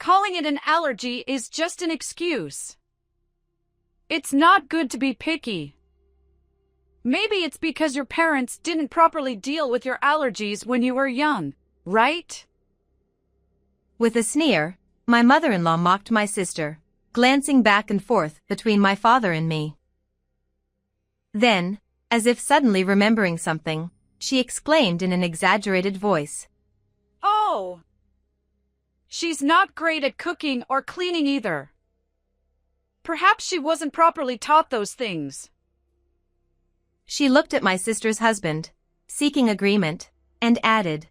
calling it an allergy is just an excuse. It's not good to be picky. Maybe it's because your parents didn't properly deal with your allergies when you were young, right? With a sneer, my mother-in-law mocked my sister, glancing back and forth between my father and me. Then, as if suddenly remembering something, she exclaimed in an exaggerated voice, "Oh! She's not great at cooking or cleaning either. Perhaps she wasn't properly taught those things." She looked at my sister's husband, seeking agreement, and added,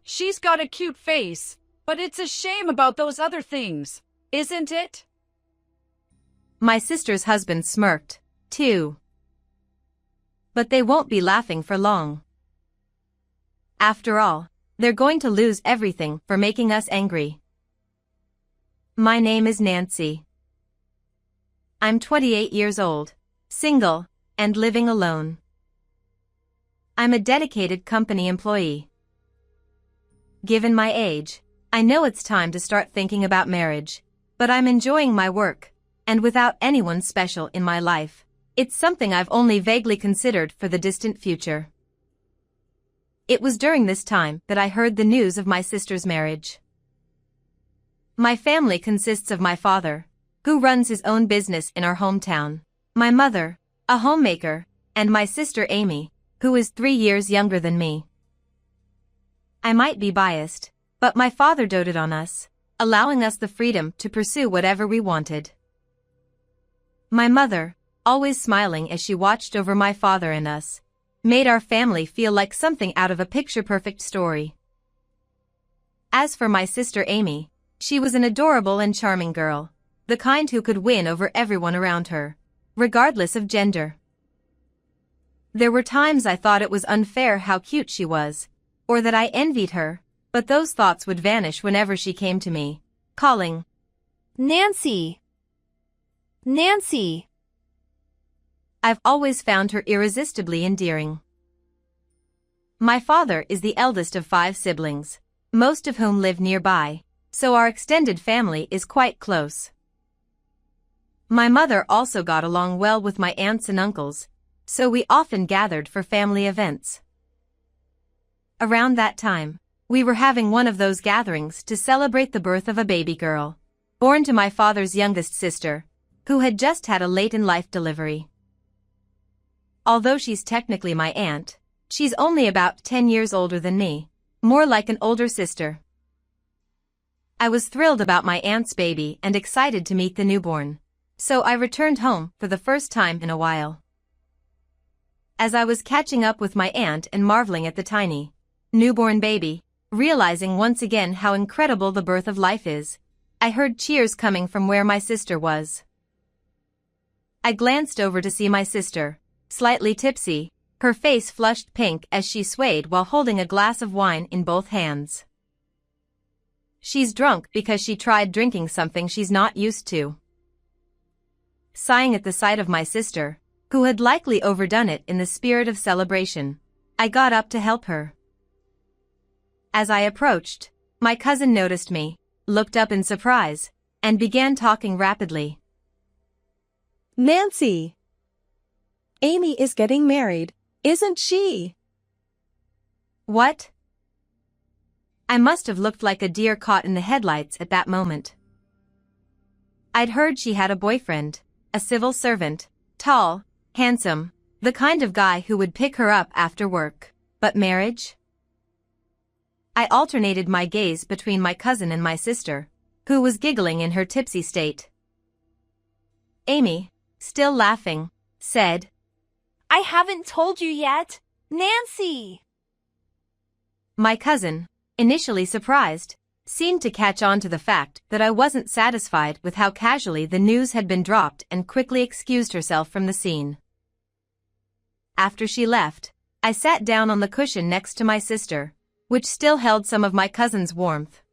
"She's got a cute face, but it's a shame about those other things, isn't it?" My sister's husband smirked, too. But they won't be laughing for long. After all, they're going to lose everything for making us angry. My name is Nancy. I'm 28 years old, single, and living alone. I'm a dedicated company employee. Given my age, I know it's time to start thinking about marriage, but I'm enjoying my work, and without anyone special in my life, it's something I've only vaguely considered for the distant future. It was during this time that I heard the news of my sister's marriage. My family consists of my father, who runs his own business in our hometown, my mother, a homemaker, and my sister Amy, who is 3 years younger than me. I might be biased, but my father doted on us, allowing us the freedom to pursue whatever we wanted. My mother, always smiling as she watched over my father and us, made our family feel like something out of a picture-perfect story. As for my sister Amy, she was an adorable and charming girl, the kind who could win over everyone around her, regardless of gender. There were times I thought it was unfair how cute she was, or that I envied her, but those thoughts would vanish whenever she came to me, calling, "Nancy! Nancy!" I've always found her irresistibly endearing. My father is the eldest of 5 siblings, most of whom live nearby, so our extended family is quite close. My mother also got along well with my aunts and uncles, so we often gathered for family events. Around that time, we were having one of those gatherings to celebrate the birth of a baby girl, born to my father's youngest sister, who had just had a late-in-life delivery. Although she's technically my aunt, she's only about 10 years older than me, more like an older sister. I was thrilled about my aunt's baby and excited to meet the newborn, so I returned home for the first time in a while. As I was catching up with my aunt and marveling at the tiny, newborn baby, realizing once again how incredible the birth of life is, I heard cheers coming from where my sister was. I glanced over to see my sister, slightly tipsy, her face flushed pink as she swayed while holding a glass of wine in both hands. She's drunk because she tried drinking something she's not used to. Sighing at the sight of my sister, who had likely overdone it in the spirit of celebration, I got up to help her. As I approached, my cousin noticed me, looked up in surprise, and began talking rapidly. "Nancy! Amy is getting married, isn't she?" What? I must have looked like a deer caught in the headlights at that moment. I'd heard she had a boyfriend, a civil servant, tall, handsome, the kind of guy who would pick her up after work, but marriage? I alternated my gaze between my cousin and my sister, who was giggling in her tipsy state. Amy, still laughing, said, "I haven't told you yet, Nancy!" My cousin, initially surprised, seemed to catch on to the fact that I wasn't satisfied with how casually the news had been dropped and quickly excused herself from the scene. After she left, I sat down on the cushion next to my sister, which still held some of my cousin's warmth.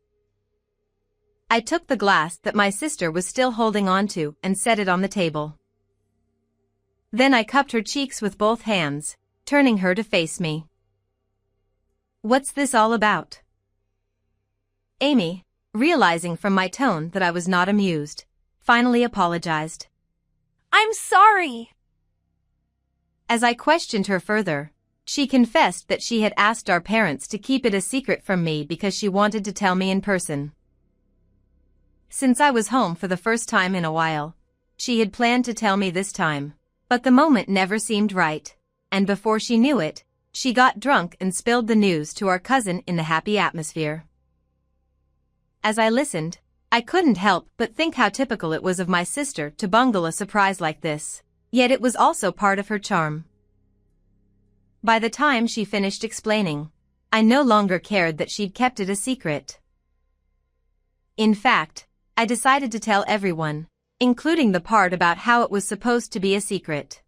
I took the glass that my sister was still holding onto and set it on the table. Then I cupped her cheeks with both hands, turning her to face me. "What's this all about?" "Amy, realizing from my tone that I was not amused, finally apologized. I'm sorry. As I questioned her further, she confessed that she had asked our parents to keep it a secret from me because she wanted to tell me in person. Since I was home for the first time in a while, she had planned to tell me this time, but the moment never seemed right, and before she knew it, she got drunk and spilled the news to our cousin in the happy atmosphere. As I listened, I couldn't help but think how typical it was of my sister to bungle a surprise like this, yet it was also part of her charm. By the time she finished explaining, I no longer cared that she'd kept it a secret. In fact, I decided to tell everyone, including the part about how it was supposed to be a secret.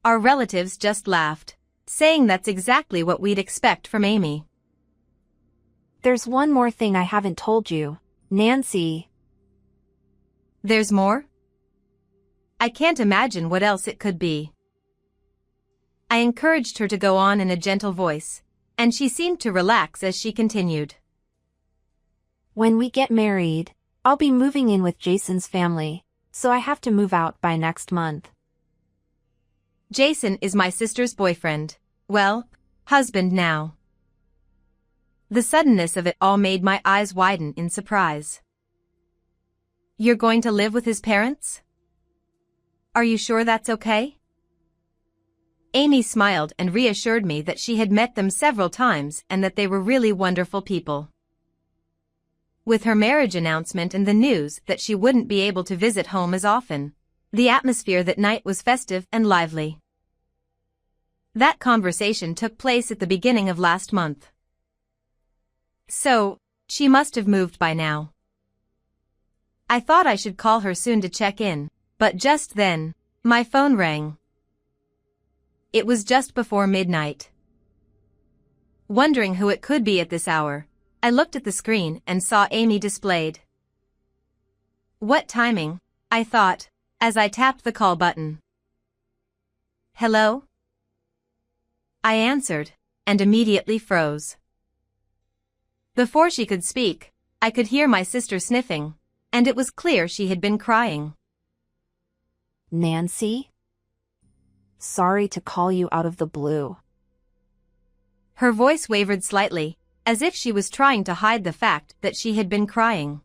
Our relatives just laughed, saying that's exactly what we'd expect from Amy. There's one more thing I haven't told you, Nancy. There's more? I can't imagine what else it could be. I encouraged her to go on in a gentle voice, and she seemed to relax as she continued. When we get married, I'll be moving in with Jason's family, so I have to move out by next month. Jason is my sister's boyfriend, well, husband now. The suddenness of it all made my eyes widen in surprise. You're going to live with his parents? Are you sure that's okay? Amy smiled and reassured me that she had met them several times and that they were really wonderful people. With her marriage announcement and the news that she wouldn't be able to visit home as often, the atmosphere that night was festive and lively. That conversation took place at the beginning of last month. So, she must have moved by now. I thought I should call her soon to check in, but just then, my phone rang. It was just before midnight. Wondering who it could be at this hour, I looked at the screen and saw Amy displayed. What timing, I thought, as I tapped the call button. Hello? I answered, and immediately froze. Before she could speak, I could hear my sister sniffing, and it was clear she had been crying. Nancy? Sorry to call you out of the blue. Her voice wavered slightly, as if she was trying to hide the fact that she had been crying.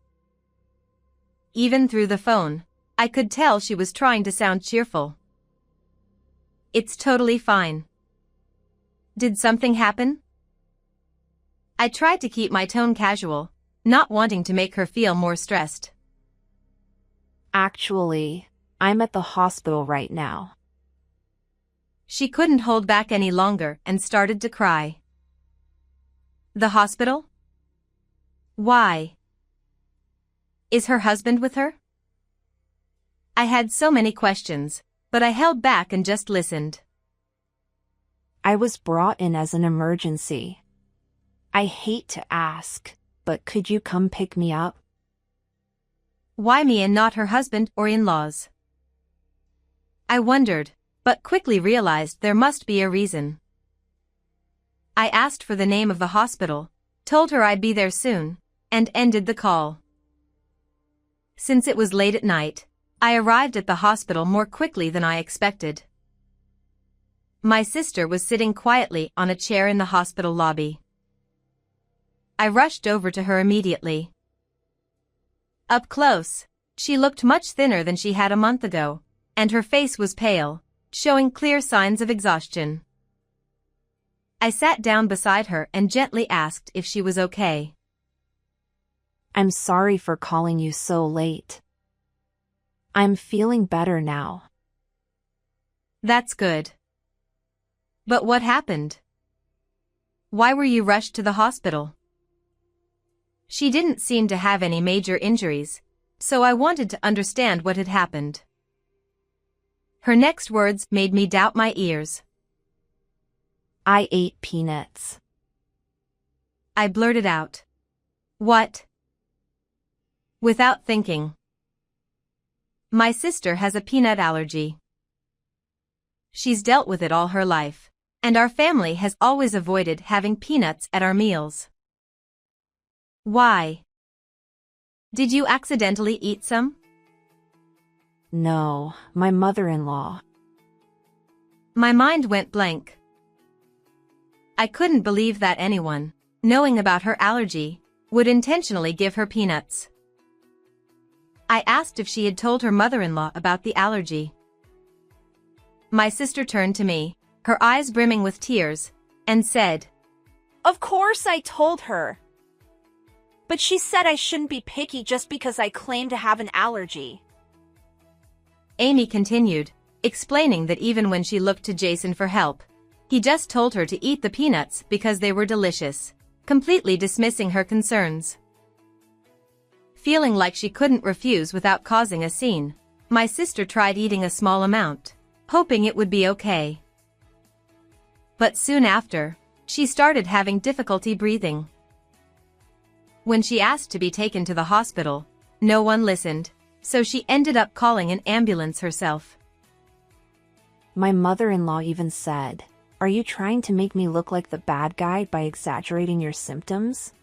Even through the phone, I could tell she was trying to sound cheerful. It's totally fine. Did something happen? I tried to keep my tone casual, not wanting to make her feel more stressed. Actually, I'm at the hospital right now. She couldn't hold back any longer and started to cry. The hospital? Why? Is her husband with her? I had so many questions, but I held back and just listened. I was brought in as an emergency. I hate to ask, but could you come pick me up? Why me and not her husband or in-laws? I wondered, but quickly realized there must be a reason. I asked for the name of the hospital, told her I'd be there soon, and ended the call. Since it was late at night, I arrived at the hospital more quickly than I expected. My sister was sitting quietly on a chair in the hospital lobby. I rushed over to her immediately. Up close, she looked much thinner than she had a month ago, and her face was pale, showing clear signs of exhaustion. I sat down beside her and gently asked if she was okay. I'm sorry for calling you so late. I'm feeling better now. That's good. But what happened? Why were you rushed to the hospital? She didn't seem to have any major injuries, so I wanted to understand what had happened. Her next words made me doubt my ears. I ate peanuts. I blurted out. What? Without thinking. My sister has a peanut allergy. She's dealt with it all her life, and our family has always avoided having peanuts at our meals. Why? Did you accidentally eat some? No, my mother-in-law. My mind went blank. I couldn't believe that anyone, knowing about her allergy, would intentionally give her peanuts. I asked if she had told her mother-in-law about the allergy. My sister turned to me, her eyes brimming with tears, and said, Of course I told her. But she said I shouldn't be picky just because I claim to have an allergy. Amy continued, explaining that even when she looked to Jason for help, he just told her to eat the peanuts because they were delicious, completely dismissing her concerns. Feeling like she couldn't refuse without causing a scene, my sister tried eating a small amount, hoping it would be okay. But soon after, she started having difficulty breathing. When she asked to be taken to the hospital, no one listened, so she ended up calling an ambulance herself. My mother-in-law even said, "Are you trying to make me look like the bad guy by exaggerating your symptoms?"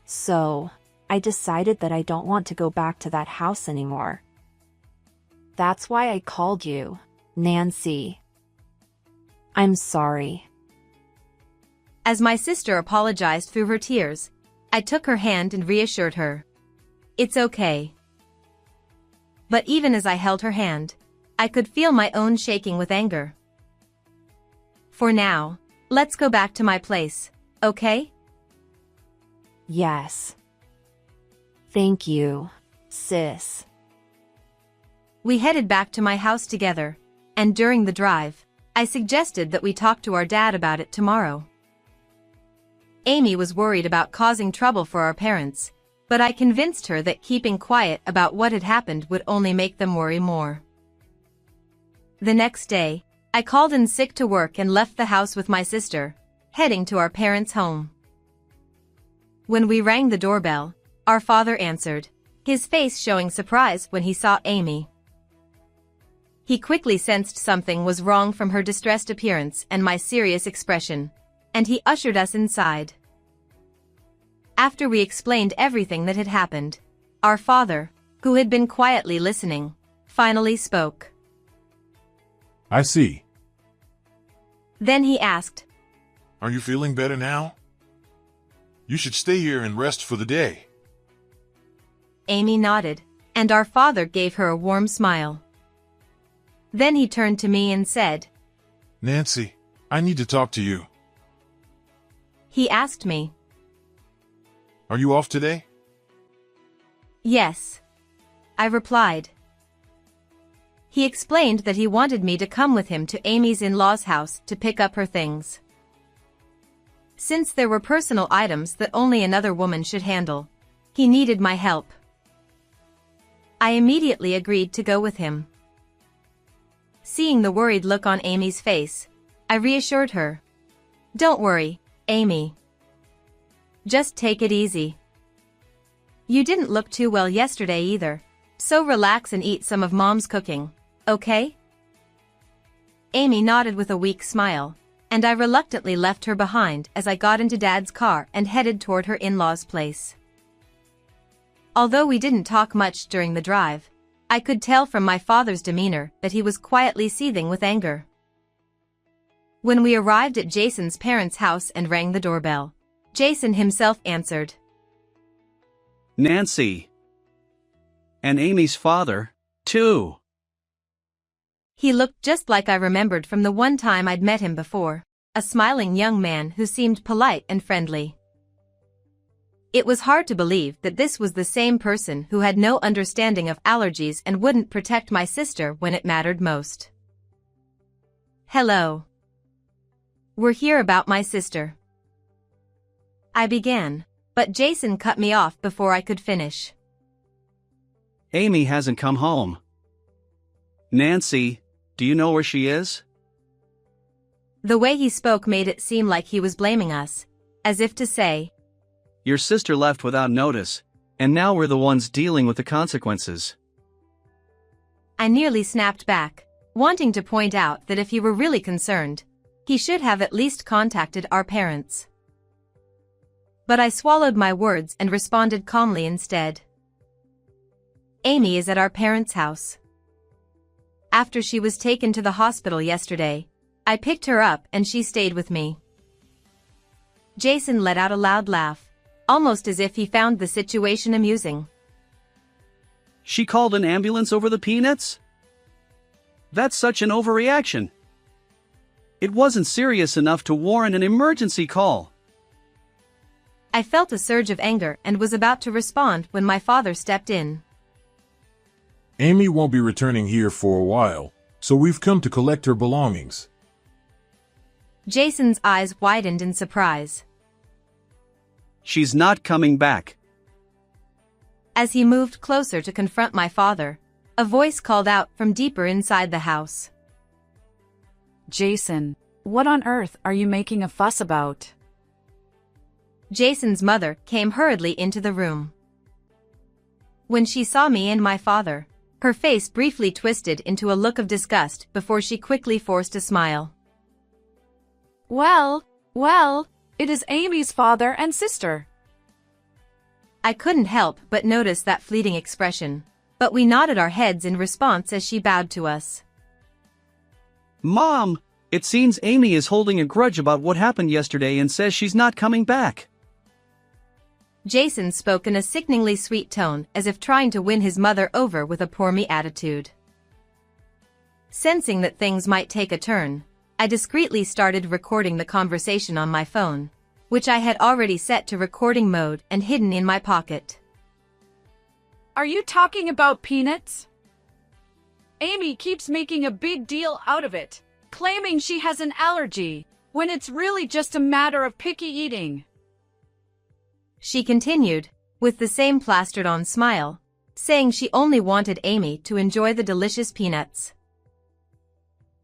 So, I decided that I don't want to go back to that house anymore. That's why I called you, Nancy. I'm sorry. As my sister apologized through her tears, I took her hand and reassured her. It's okay. But even as I held her hand, I could feel my own shaking with anger. For now, let's go back to my place, okay? Yes. Thank you, sis. We headed back to my house together, and during the drive, I suggested that we talk to our dad about it tomorrow. Amy was worried about causing trouble for our parents, but I convinced her that keeping quiet about what had happened would only make them worry more. The next day, I called in sick to work and left the house with my sister, heading to our parents' home. When we rang the doorbell, our father answered, his face showing surprise when he saw Amy. He quickly sensed something was wrong from her distressed appearance and my serious expression, and he ushered us inside. After we explained everything that had happened, our father, who had been quietly listening, finally spoke. I see. Then he asked, Are you feeling better now? You should stay here and rest for the day. Amy nodded, and our father gave her a warm smile. Then he turned to me and said, Nancy, I need to talk to you. He asked me. Are you off today? Yes. I replied. He explained that he wanted me to come with him to Amy's in-laws' house to pick up her things. Since there were personal items that only another woman should handle, he needed my help. I immediately agreed to go with him. Seeing the worried look on Amy's face, I reassured her. Don't worry, Amy. Just take it easy. You didn't look too well yesterday either, so relax and eat some of Mom's cooking, okay? Amy nodded with a weak smile, and I reluctantly left her behind as I got into Dad's car and headed toward her in-laws' place. Although we didn't talk much during the drive, I could tell from my father's demeanor that he was quietly seething with anger. When we arrived at Jason's parents' house and rang the doorbell, Jason himself answered. Nancy. And Amy's father, too. He looked just like I remembered from the one time I'd met him before, a smiling young man who seemed polite and friendly. It was hard to believe that this was the same person who had no understanding of allergies and wouldn't protect my sister when it mattered most. Hello. We're here about my sister. I began, but Jason cut me off before I could finish. Amy hasn't come home. Nancy, do you know where she is? The way he spoke made it seem like he was blaming us, as if to say, Your sister left without notice, and now we're the ones dealing with the consequences. I nearly snapped back, wanting to point out that if he were really concerned, he should have at least contacted our parents. But I swallowed my words and responded calmly instead. Amy is at our parents' house. After she was taken to the hospital yesterday, I picked her up and she stayed with me. Jason let out a loud laugh, almost as if he found the situation amusing. She called an ambulance over the peanuts? That's such an overreaction. It wasn't serious enough to warrant an emergency call. I felt a surge of anger and was about to respond when my father stepped in. Amy won't be returning here for a while, so we've come to collect her belongings. Jason's eyes widened in surprise. She's not coming back. As he moved closer to confront my father, a voice called out from deeper inside the house. Jason, what on earth are you making a fuss about? Jason's mother came hurriedly into the room. When she saw me and my father, her face briefly twisted into a look of disgust before she quickly forced a smile. Well, it is Amy's father and sister. I couldn't help but notice that fleeting expression, but we nodded our heads in response as she bowed to us. Mom, it seems Amy is holding a grudge about what happened yesterday and says she's not coming back. Jason spoke in a sickeningly sweet tone, as if trying to win his mother over with a poor me attitude. Sensing that things might take a turn, I discreetly started recording the conversation on my phone, which I had already set to recording mode and hidden in my pocket. Are you talking about peanuts? Amy keeps making a big deal out of it, claiming she has an allergy, when it's really just a matter of picky eating. She continued, with the same plastered-on smile, saying she only wanted Amy to enjoy the delicious peanuts.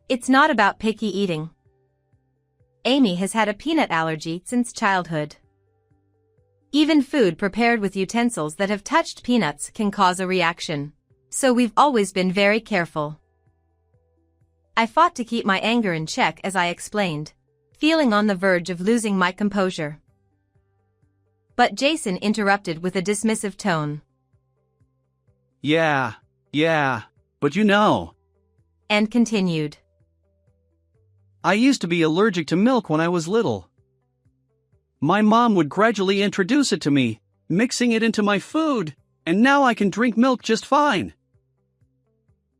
It's not about picky eating. Amy has had a peanut allergy since childhood. Even food prepared with utensils that have touched peanuts can cause a reaction, so we've always been very careful. I fought to keep my anger in check as I explained, feeling on the verge of losing my composure. But Jason interrupted with a dismissive tone. Yeah, but you know. And continued. I used to be allergic to milk when I was little. My mom would gradually introduce it to me, mixing it into my food, and now I can drink milk just fine.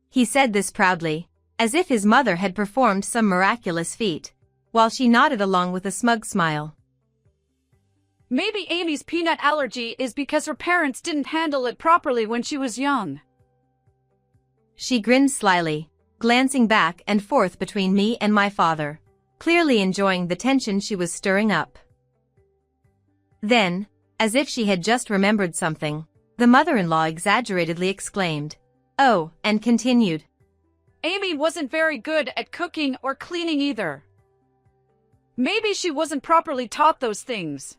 He said this proudly, as if his mother had performed some miraculous feat, while she nodded along with a smug smile. Maybe Amy's peanut allergy is because her parents didn't handle it properly when she was young. She grinned slyly, glancing back and forth between me and my father, clearly enjoying the tension she was stirring up. Then, as if she had just remembered something, the mother-in-law exaggeratedly exclaimed, "Oh," and continued. Amy wasn't very good at cooking or cleaning either. Maybe she wasn't properly taught those things.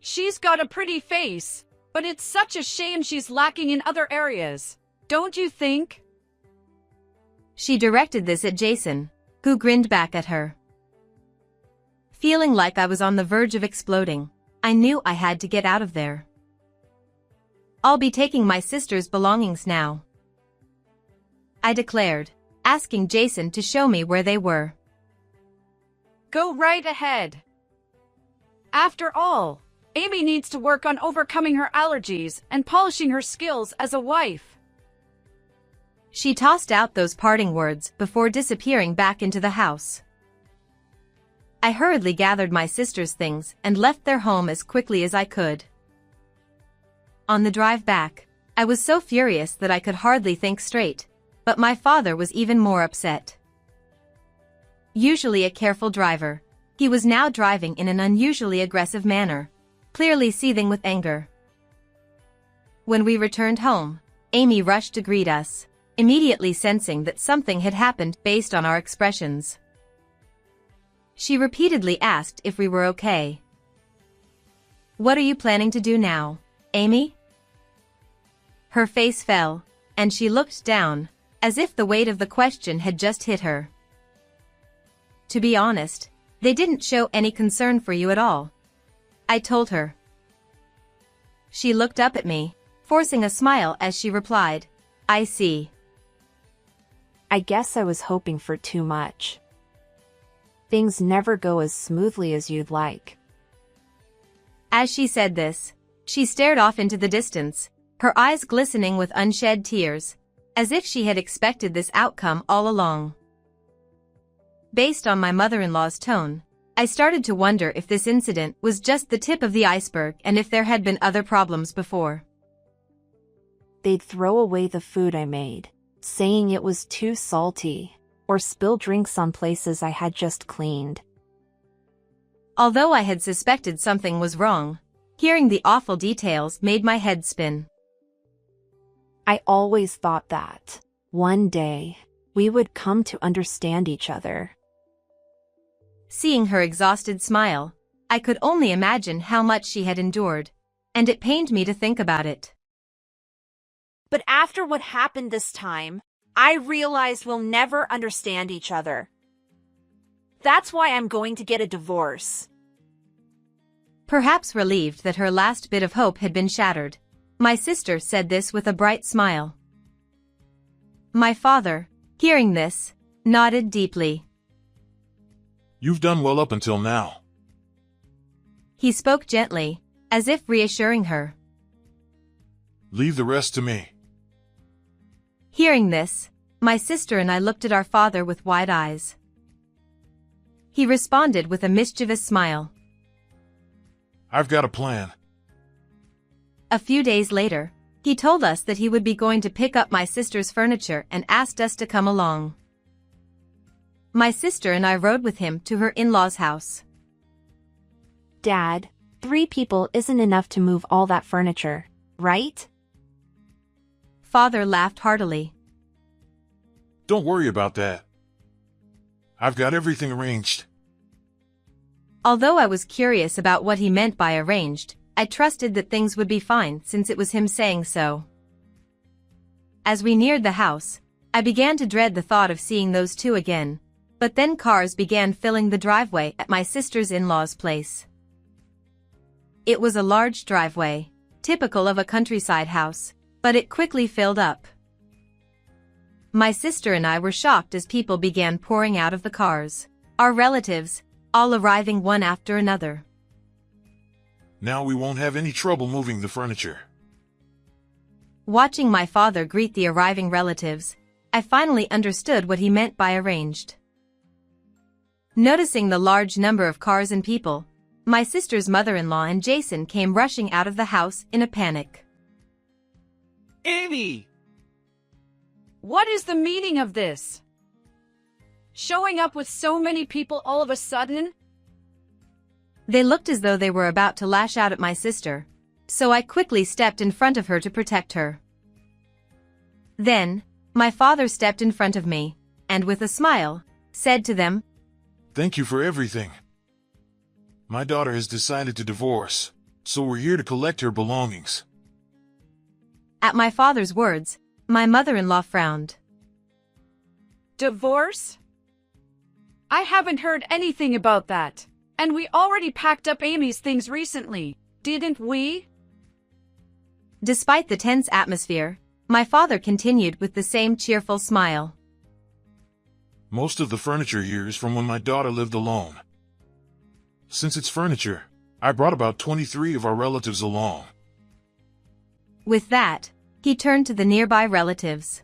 She's got a pretty face, but it's such a shame she's lacking in other areas, don't you think? She directed this at Jason, who grinned back at her. Feeling like I was on the verge of exploding, I knew I had to get out of there. I'll be taking my sister's belongings now, I declared, asking Jason to show me where they were. Go right ahead. After all, Amy needs to work on overcoming her allergies and polishing her skills as a wife. She tossed out those parting words before disappearing back into the house. I hurriedly gathered my sister's things and left their home as quickly as I could. On the drive back, I was so furious that I could hardly think straight, but my father was even more upset. Usually a careful driver, he was now driving in an unusually aggressive manner, clearly seething with anger. When we returned home, Amy rushed to greet us, immediately sensing that something had happened based on our expressions. She repeatedly asked if we were okay. "What are you planning to do now, Amy?" Her face fell, and she looked down, as if the weight of the question had just hit her. "To be honest, they didn't show any concern for you at all. I told her. She looked up at me, forcing a smile as she replied, I see. I guess I was hoping for too much. Things never go as smoothly as you'd like. As she said this, she stared off into the distance, her eyes glistening with unshed tears, as if she had expected this outcome all along. Based on my mother-in-law's tone, I started to wonder if this incident was just the tip of the iceberg and if there had been other problems before. They'd throw away the food I made, saying it was too salty, or spill drinks on places I had just cleaned. Although I had suspected something was wrong, hearing the awful details made my head spin. I always thought that, one day, we would come to understand each other. Seeing her exhausted smile, I could only imagine how much she had endured, and it pained me to think about it. But after what happened this time, I realized we'll never understand each other. That's why I'm going to get a divorce. Perhaps relieved that her last bit of hope had been shattered, my sister said this with a bright smile. My father, hearing this, nodded deeply. You've done well up until now. He spoke gently, as if reassuring her. Leave the rest to me. Hearing this, my sister and I looked at our father with wide eyes. He responded with a mischievous smile. I've got a plan. A few days later, he told us that he would be going to pick up my sister's furniture and asked us to come along. My sister and I rode with him to her in-laws' house. Dad, 3 people isn't enough to move all that furniture, right? Father laughed heartily. Don't worry about that. I've got everything arranged. Although I was curious about what he meant by arranged, I trusted that things would be fine since it was him saying so. As we neared the house, I began to dread the thought of seeing those two again, but then cars began filling the driveway at my sister's in-laws' place. It was a large driveway, typical of a countryside house, but it quickly filled up. My sister and I were shocked as people began pouring out of the cars, our relatives, all arriving one after another. Now we won't have any trouble moving the furniture. Watching my father greet the arriving relatives, I finally understood what he meant by arranged. Noticing the large number of cars and people, my sister's mother-in-law and Jason came rushing out of the house in a panic. Amy! What is the meaning of this? Showing up with so many people all of a sudden? They looked as though they were about to lash out at my sister, so I quickly stepped in front of her to protect her. Then, my father stepped in front of me, and with a smile, said to them, Thank you for everything. My daughter has decided to divorce, so we're here to collect her belongings. At my father's words, my mother-in-law frowned. Divorce? I haven't heard anything about that. And we already packed up Amy's things recently, didn't we? Despite the tense atmosphere, my father continued with the same cheerful smile. Most of the furniture here is from when my daughter lived alone. Since it's furniture, I brought about 23 of our relatives along. With that, he turned to the nearby relatives.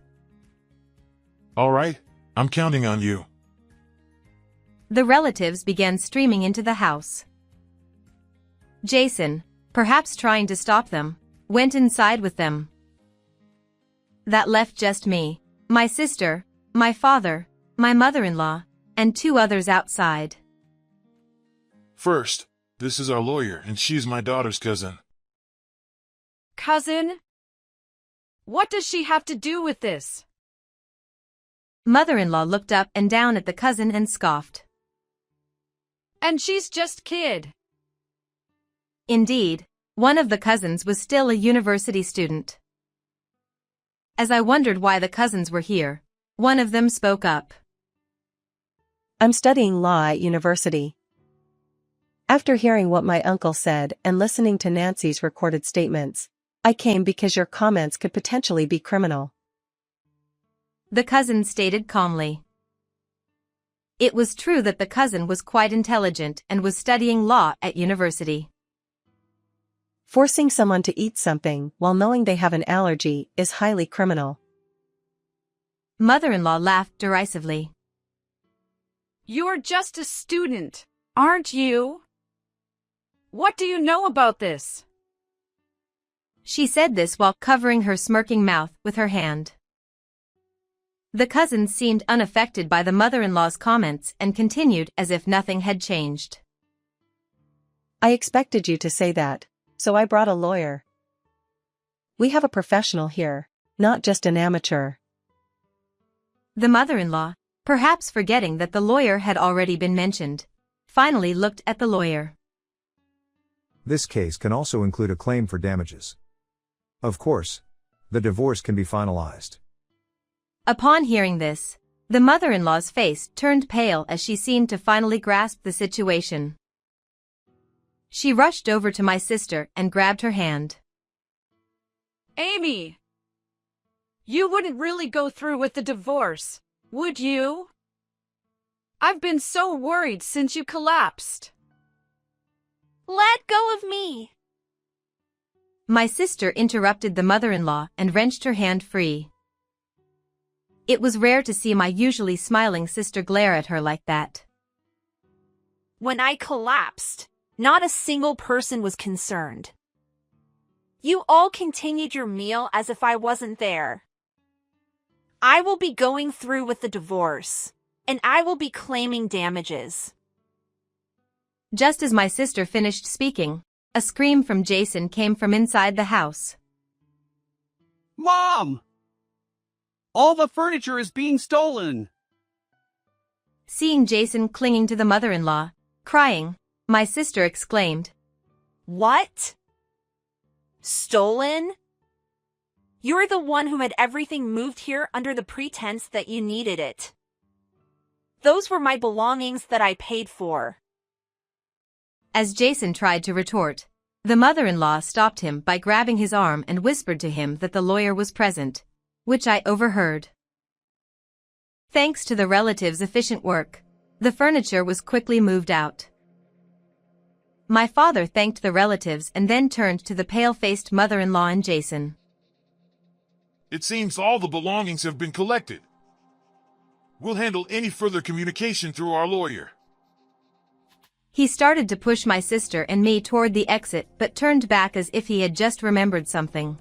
All right, I'm counting on you. The relatives began streaming into the house. Jason, perhaps trying to stop them, went inside with them. That left just me, my sister, my father, my mother-in-law, and 2 others outside. First, this is our lawyer, and she's my daughter's cousin. Cousin? What does she have to do with this? Mother-in-law looked up and down at the cousin and scoffed. And she's just kid. Indeed, one of the cousins was still a university student. As I wondered why the cousins were here, one of them spoke up. I'm studying law at university. After hearing what my uncle said and listening to Nancy's recorded statements, I came because your comments could potentially be criminal. The cousin stated calmly. It was true that the cousin was quite intelligent and was studying law at university. Forcing someone to eat something while knowing they have an allergy is highly criminal. Mother-in-law laughed derisively. You're just a student, aren't you? What do you know about this? She said this while covering her smirking mouth with her hand. The cousin seemed unaffected by the mother-in-law's comments and continued as if nothing had changed. I expected you to say that, so I brought a lawyer. We have a professional here, not just an amateur. The mother-in-law, perhaps forgetting that the lawyer had already been mentioned, finally looked at the lawyer. This case can also include a claim for damages. Of course, the divorce can be finalized. Upon hearing this, the mother-in-law's face turned pale as she seemed to finally grasp the situation. She rushed over to my sister and grabbed her hand. Amy! You wouldn't really go through with the divorce, would you? I've been so worried since you collapsed. Let go of me! My sister interrupted the mother-in-law and wrenched her hand free. It was rare to see my usually smiling sister glare at her like that. When I collapsed, not a single person was concerned. You all continued your meal as if I wasn't there. I will be going through with the divorce, and I will be claiming damages. Just as my sister finished speaking, a scream from Jason came from inside the house. Mom! All the furniture is being stolen! Seeing Jason clinging to the mother-in-law, crying, my sister exclaimed, What? Stolen? You're the one who had everything moved here under the pretense that you needed it. Those were my belongings that I paid for. As Jason tried to retort, the mother-in-law stopped him by grabbing his arm and whispered to him that the lawyer was present, which I overheard. Thanks to the relatives' efficient work, the furniture was quickly moved out. My father thanked the relatives and then turned to the pale-faced mother-in-law and Jason. It seems all the belongings have been collected. We'll handle any further communication through our lawyer. He started to push my sister and me toward the exit but turned back as if he had just remembered something.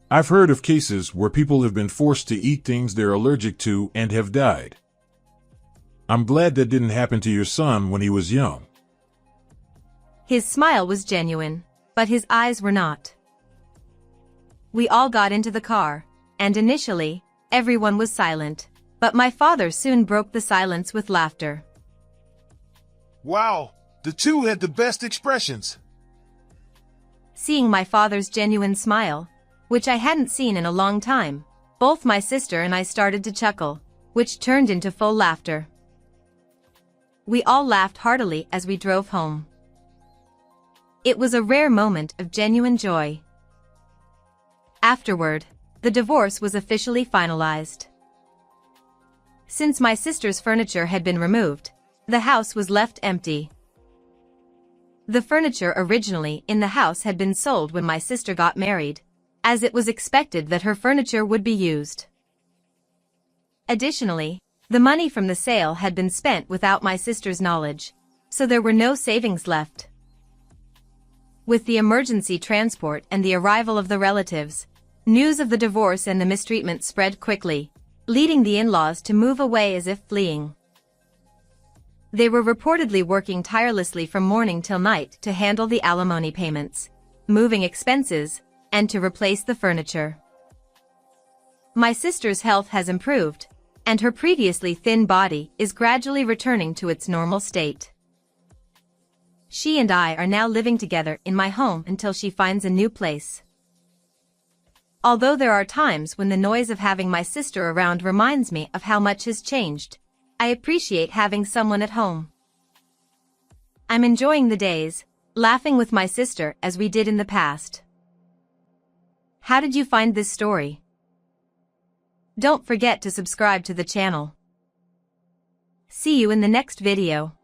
I've heard of cases where people have been forced to eat things they're allergic to and have died. I'm glad that didn't happen to your son when he was young. His smile was genuine, but his eyes were not. We all got into the car, and initially, everyone was silent, but my father soon broke the silence with laughter. Wow, the two had the best expressions. Seeing my father's genuine smile, which I hadn't seen in a long time, both my sister and I started to chuckle, which turned into full laughter. We all laughed heartily as we drove home. It was a rare moment of genuine joy. Afterward, the divorce was officially finalized. Since my sister's furniture had been removed, the house was left empty. The furniture originally in the house had been sold when my sister got married, as it was expected that her furniture would be used. Additionally, the money from the sale had been spent without my sister's knowledge, so there were no savings left. With the emergency transport and the arrival of the relatives, news of the divorce and the mistreatment spread quickly, leading the in-laws to move away as if fleeing. They were reportedly working tirelessly from morning till night to handle the alimony payments, moving expenses, and to replace the furniture. My sister's health has improved, and her previously thin body is gradually returning to its normal state. She and I are now living together in my home until she finds a new place. Although there are times when the noise of having my sister around reminds me of how much has changed, I appreciate having someone at home. I'm enjoying the days, laughing with my sister as we did in the past. How did you find this story? Don't forget to subscribe to the channel. See you in the next video.